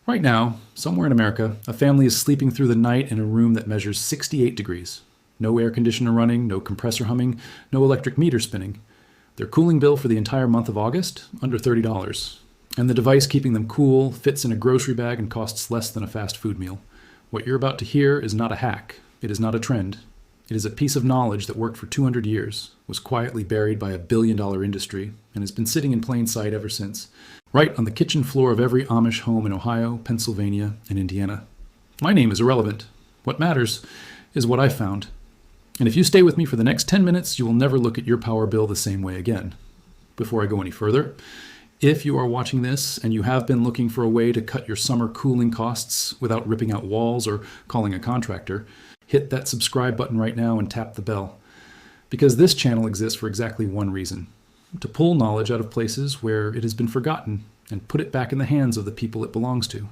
Right now, somewhere in America, a family is sleeping through the night in a room that measures 68 degrees. No air conditioner running, no compressor humming, no electric meter spinning. Their cooling bill for the entire month of August, under $30. And the device keeping them cool fits in a grocery bag and costs less than a fast food meal. What you're about to hear is not a hack. It is not a trend. It is a piece of knowledge that worked for 200 years, was quietly buried by a billion-dollar industry, and has been sitting in plain sight ever since, right on the kitchen floor of every Amish home in Ohio, Pennsylvania, and Indiana. My name is irrelevant. What matters is what I found. And if you stay with me for the next 10 minutes, you will never look at your power bill the same way again. Before I go any further, if you are watching this and you have been looking for a way to cut your summer cooling costs without ripping out walls or calling a contractor, hit that subscribe button right now and tap the bell. Because this channel exists for exactly one reason: to pull knowledge out of places where it has been forgotten and put it back in the hands of the people it belongs to.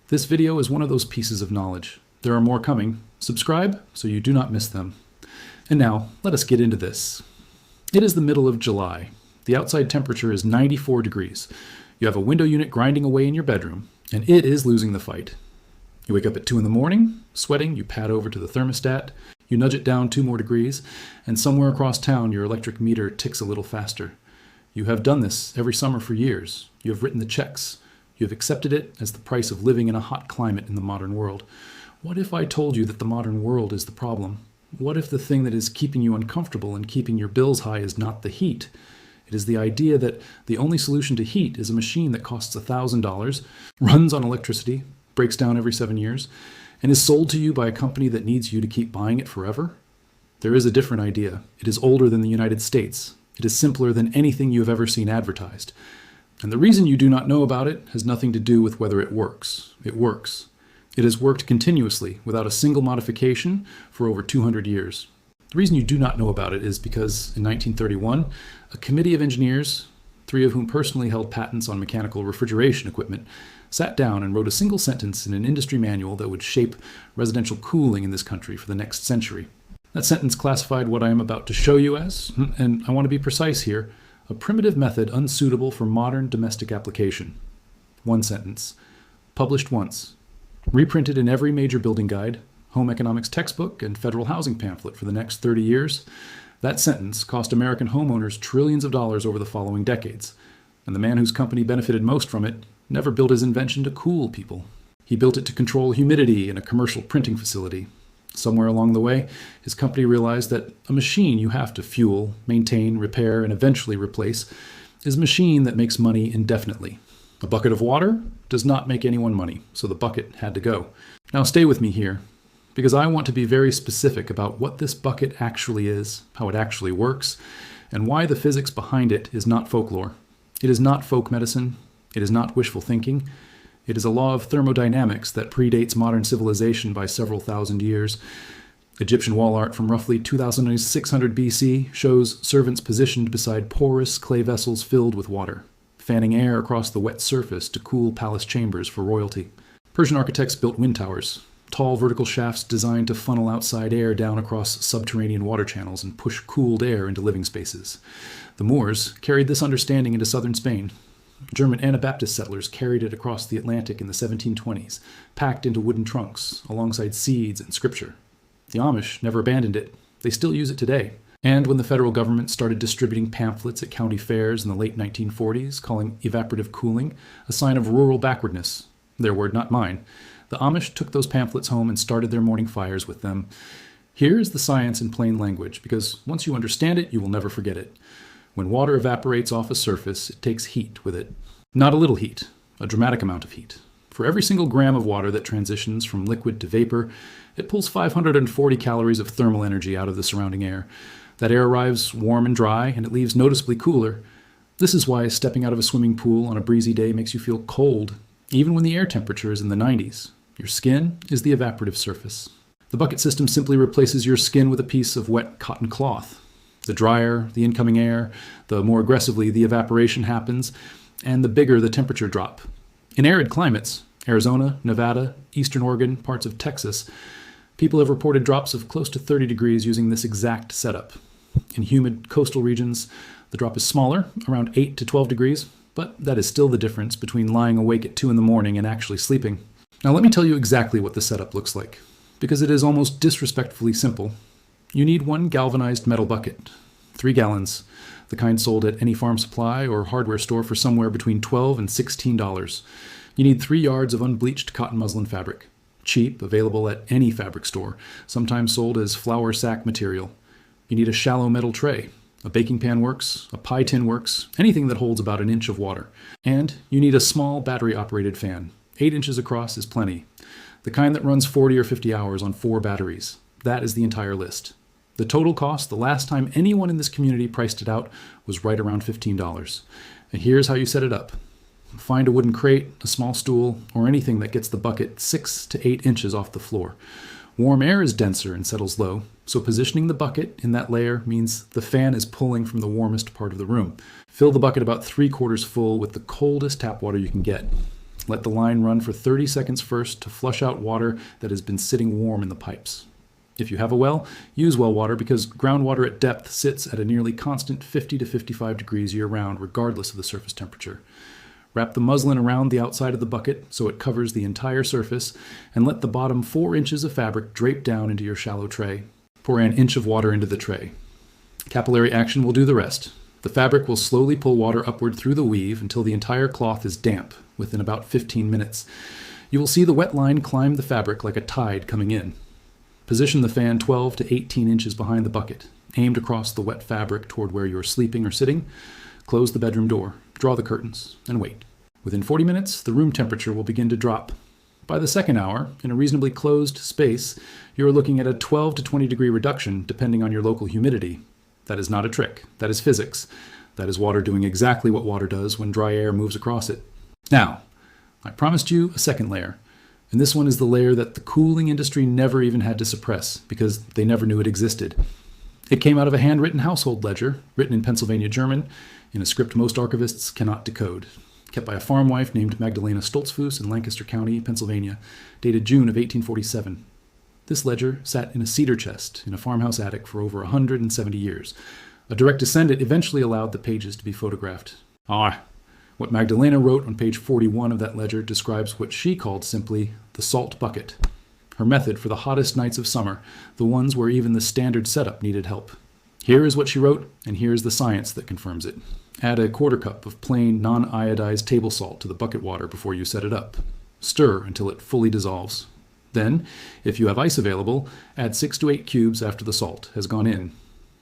This video is one of those pieces of knowledge. There are more coming. Subscribe so you do not miss them. And now, let us get into this. It is the middle of July. The outside temperature is 94 degrees. You have a window unit grinding away in your bedroom, and it is losing the fight. You wake up at 2 in the morning, sweating, you pad over to the thermostat, you nudge it down 2 more degrees, and somewhere across town your electric meter ticks a little faster. You have done this every summer for years. You have written the checks. You have accepted it as the price of living in a hot climate in the modern world. What if I told you that the modern world is the problem? What if the thing that is keeping you uncomfortable and keeping your bills high is not the heat? It is the idea that the only solution to heat is a machine that costs $1,000, runs on electricity, breaks down every 7 years, and is sold to you by a company that needs you to keep buying it forever? There is a different idea. It is older than the United States. It is simpler than anything you have ever seen advertised. And the reason you do not know about it has nothing to do with whether it works. It works. It has worked continuously, without a single modification, for over 200 years. The reason you do not know about it is because, in 1931, a committee of engineers, 3 of whom personally held patents on mechanical refrigeration equipment, sat down and wrote a single sentence in an industry manual that would shape residential cooling in this country for the next century. That sentence classified what I am about to show you as, and I want to be precise here, a primitive method unsuitable for modern domestic application. One sentence. Published once. Reprinted in every major building guide, home economics textbook, and federal housing pamphlet for the next 30 years. That sentence cost American homeowners trillions of dollars over the following decades. And the man whose company benefited most from it never built his invention to cool people. He built it to control humidity in a commercial printing facility. Somewhere along the way, his company realized that a machine you have to fuel, maintain, repair, and eventually replace is a machine that makes money indefinitely. A bucket of water does not make anyone money, so the bucket had to go. Now stay with me here, because I want to be very specific about what this bucket actually is, how it actually works, and why the physics behind it is not folklore. It is not folk medicine. It is not wishful thinking. It is a law of thermodynamics that predates modern civilization by several thousand years. Egyptian wall art from roughly 2600 BC shows servants positioned beside porous clay vessels filled with water, fanning air across the wet surface to cool palace chambers for royalty. Persian architects built wind towers, tall vertical shafts designed to funnel outside air down across subterranean water channels and push cooled air into living spaces. The Moors carried this understanding into southern Spain. German Anabaptist settlers carried it across the Atlantic in the 1720s, packed into wooden trunks, alongside seeds and scripture. The Amish never abandoned it. They still use it today. And when the federal government started distributing pamphlets at county fairs in the late 1940s, calling evaporative cooling a sign of rural backwardness, their word, not mine, the Amish took those pamphlets home and started their morning fires with them. Here is the science in plain language, because once you understand it, you will never forget it. When water evaporates off a surface, it takes heat with it. Not a little heat, a dramatic amount of heat. For every single gram of water that transitions from liquid to vapor, it pulls 540 calories of thermal energy out of the surrounding air. That air arrives warm and dry, and it leaves noticeably cooler. This is why stepping out of a swimming pool on a breezy day makes you feel cold, even when the air temperature is in the 90s. Your skin is the evaporative surface. The bucket system simply replaces your skin with a piece of wet cotton cloth. The drier the incoming air, the more aggressively the evaporation happens, and the bigger the temperature drop. In arid climates, Arizona, Nevada, Eastern Oregon, parts of Texas, people have reported drops of close to 30 degrees using this exact setup. In humid coastal regions, the drop is smaller, around 8 to 12 degrees, But that is still the difference between lying awake at 2 in the morning and actually sleeping. Now let me tell you exactly what the setup looks like, because it is almost disrespectfully simple. You need one galvanized metal bucket, 3 gallons, the kind sold at any farm supply or hardware store for somewhere between $12 and $16. You need 3 yards of unbleached cotton muslin fabric, cheap, available at any fabric store, sometimes sold as flour sack material. You need a shallow metal tray. A baking pan works, a pie tin works, anything that holds about an inch of water. And you need a small battery-operated fan. 8 inches across is plenty. The kind that runs 40 or 50 hours on 4 batteries. That is the entire list. The total cost, the last time anyone in this community priced it out, was right around $15. And here's how you set it up. Find a wooden crate, a small stool, or anything that gets the bucket 6 to 8 inches off the floor. Warm air is denser and settles low, so positioning the bucket in that layer means the fan is pulling from the warmest part of the room. Fill the bucket about 3/4 full with the coldest tap water you can get. Let the line run for 30 seconds first to flush out water that has been sitting warm in the pipes. If you have a well, use well water because groundwater at depth sits at a nearly constant 50 to 55 degrees year-round, regardless of the surface temperature. Wrap the muslin around the outside of the bucket so it covers the entire surface, and let the bottom 4 inches of fabric drape down into your shallow tray. Pour an inch of water into the tray. Capillary action will do the rest. The fabric will slowly pull water upward through the weave until the entire cloth is damp within about 15 minutes. You will see the wet line climb the fabric like a tide coming in. Position the fan 12 to 18 inches behind the bucket, aimed across the wet fabric toward where you're sleeping or sitting. Close the bedroom door, draw the curtains, and wait. Within 40 minutes, the room temperature will begin to drop. By the second hour, in a reasonably closed space, you are looking at a 12 to 20 degree reduction depending on your local humidity. That is not a trick. That is physics. That is water doing exactly what water does when dry air moves across it. Now, I promised you a second layer, and this one is the layer that the cooling industry never even had to suppress because they never knew it existed. It came out of a handwritten household ledger, written in Pennsylvania German, in a script most archivists cannot decode, kept by a farm wife named Magdalena Stoltzfus in Lancaster County, Pennsylvania, dated June of 1847. This ledger sat in a cedar chest in a farmhouse attic for over 170 years. A direct descendant eventually allowed the pages to be photographed. What Magdalena wrote on page 41 of that ledger describes what she called simply the salt bucket. Her method for the hottest nights of summer, the ones where even the standard setup needed help. Here is what she wrote, and here is the science that confirms it. Add a 1/4 cup of plain, non-iodized table salt to the bucket water before you set it up. Stir until it fully dissolves. Then, if you have ice available, add 6 to 8 cubes after the salt has gone in.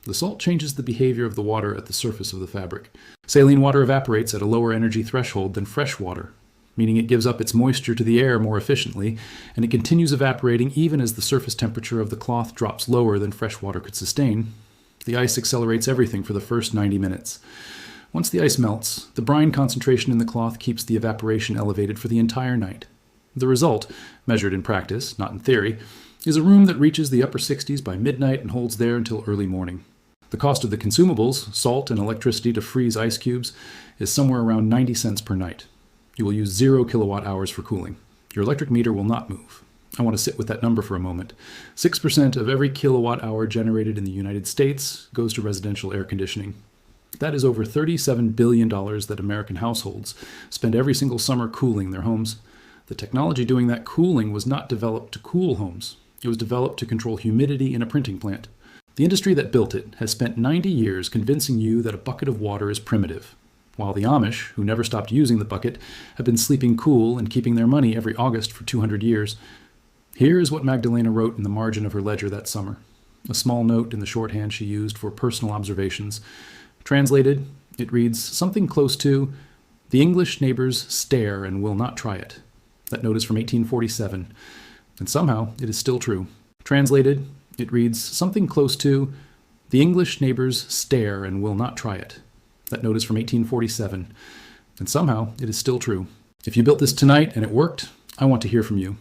The salt changes the behavior of the water at the surface of the fabric. Saline water evaporates at a lower energy threshold than fresh water, meaning it gives up its moisture to the air more efficiently, and it continues evaporating even as the surface temperature of the cloth drops lower than fresh water could sustain. The ice accelerates everything for the first 90 minutes. Once the ice melts, the brine concentration in the cloth keeps the evaporation elevated for the entire night. The result, measured in practice, not in theory, is a room that reaches the upper 60s by midnight and holds there until early morning. The cost of the consumables, salt and electricity to freeze ice cubes, is somewhere around 90 cents per night. You will use 0 kilowatt hours for cooling. Your electric meter will not move. I want to sit with that number for a moment. 6% of every kilowatt hour generated in the United States goes to residential air conditioning. That is over $37 billion that American households spend every single summer cooling their homes. The technology doing that cooling was not developed to cool homes. It was developed to control humidity in a printing plant. The industry that built it has spent 90 years convincing you that a bucket of water is primitive, while the Amish, who never stopped using the bucket, have been sleeping cool and keeping their money every August for 200 years. Here is what Magdalena wrote in the margin of her ledger that summer, a small note in the shorthand she used for personal observations. Translated, it reads something close to, "The English neighbors stare and will not try it." That note is from 1847, and somehow it is still true. Translated, it reads something close to, "The English neighbors stare and will not try it." That note is from 1847, and somehow it is still true. If you built this tonight and it worked, I want to hear from you.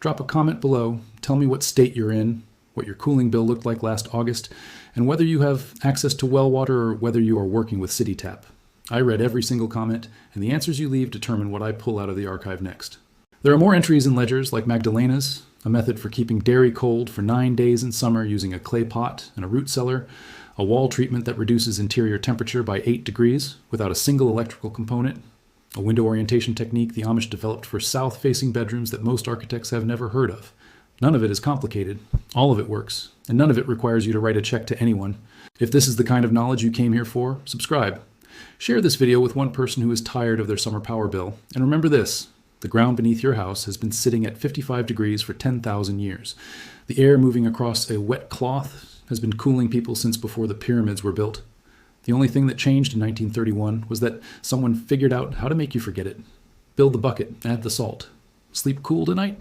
Drop a comment below, tell me what state you're in, what your cooling bill looked like last August, and whether you have access to well water or whether you are working with CityTap. I read every single comment, and the answers you leave determine what I pull out of the archive next. There are more entries in ledgers like Magdalena's, a method for keeping dairy cold for 9 days in summer using a clay pot and a root cellar, A wall treatment that reduces interior temperature by 8 degrees without a single electrical component. A window orientation technique the Amish developed for south-facing bedrooms that most architects have never heard of. None of it is complicated. All of it works. And none of it requires you to write a check to anyone. If this is the kind of knowledge you came here for, subscribe. Share this video with one person who is tired of their summer power bill. And remember this, the ground beneath your house has been sitting at 55 degrees for 10,000 years. The air moving across a wet cloth has been cooling people since before the pyramids were built. The only thing that changed in 1931 was that someone figured out how to make you forget it. Build the bucket, add the salt. Sleep cool tonight?